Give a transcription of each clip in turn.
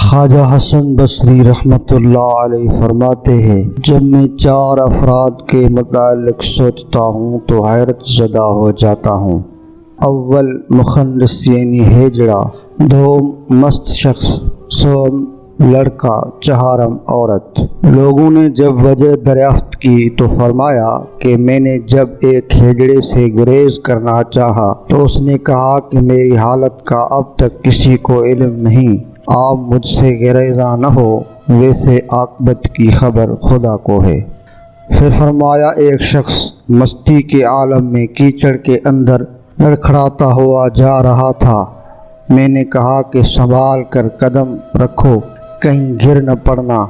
خواجہ حسن بصری رحمۃ اللہ علیہ فرماتے ہیں، جب میں 4 افراد کے متعلق سوچتا ہوں تو حیرت زدہ ہو جاتا ہوں۔ اول مخنث یعنی ہیجڑا، دوم مست شخص، سوم لڑکا، چہارم عورت۔ لوگوں نے جب وجہ دریافت کی تو فرمایا کہ میں نے جب ایک ہیجڑے سے گریز کرنا چاہا تو اس نے کہا کہ میری حالت کا اب تک کسی کو علم نہیں، آپ مجھ سے گریزاں نہ ہو، ویسے عاقبت کی خبر خدا کو ہے۔ پھر فرمایا ایک شخص مستی کے عالم میں کیچڑ کے اندر لڑکھڑاتا ہوا جا رہا تھا، میں نے کہا کہ سنبھال کر قدم رکھو، کہیں گر نہ پڑنا۔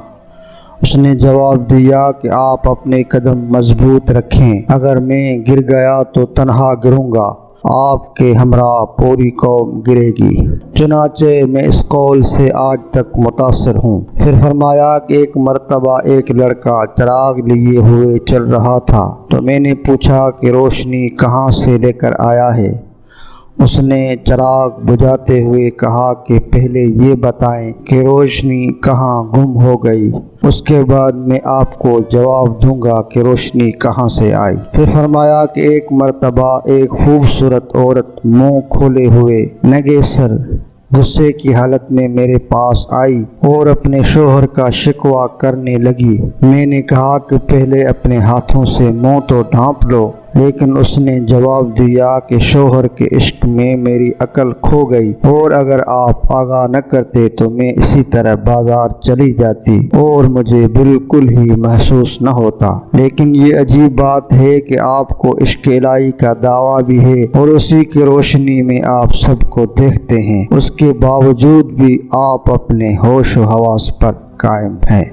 اس نے جواب دیا کہ آپ اپنے قدم مضبوط رکھیں، اگر میں گر گیا تو تنہا گروں گا، آپ کے ہمراہ پوری قوم گرے گی۔ چنانچہ میں اس قول سے آج تک متاثر ہوں۔ پھر فرمایا کہ ایک مرتبہ ایک لڑکا چراغ لیے ہوئے چل رہا تھا تو میں نے پوچھا کہ روشنی کہاں سے لے کر آیا ہے؟ اس نے چراغ بجھاتے ہوئے کہا کہ پہلے یہ بتائیں کہ روشنی کہاں گم ہو گئی، اس کے بعد میں آپ کو جواب دوں گا کہ روشنی کہاں سے آئی۔ پھر فرمایا کہ ایک مرتبہ ایک خوبصورت عورت منہ کھولے ہوئے ننگے سر غصے کی حالت میں میرے پاس آئی اور اپنے شوہر کا شکوہ کرنے لگی۔ میں نے کہا کہ پہلے اپنے ہاتھوں سے منہ تو ڈھانپ لو، لیکن اس نے جواب دیا کہ شوہر کے عشق میں میری عقل کھو گئی، اور اگر آپ آگاہ نہ کرتے تو میں اسی طرح بازار چلی جاتی اور مجھے بالکل ہی محسوس نہ ہوتا۔ لیکن یہ عجیب بات ہے کہ آپ کو عشق الہی کا دعویٰ بھی ہے اور اسی کی روشنی میں آپ سب کو دیکھتے ہیں، اس کے باوجود بھی آپ اپنے ہوش و حواس پر قائم ہیں۔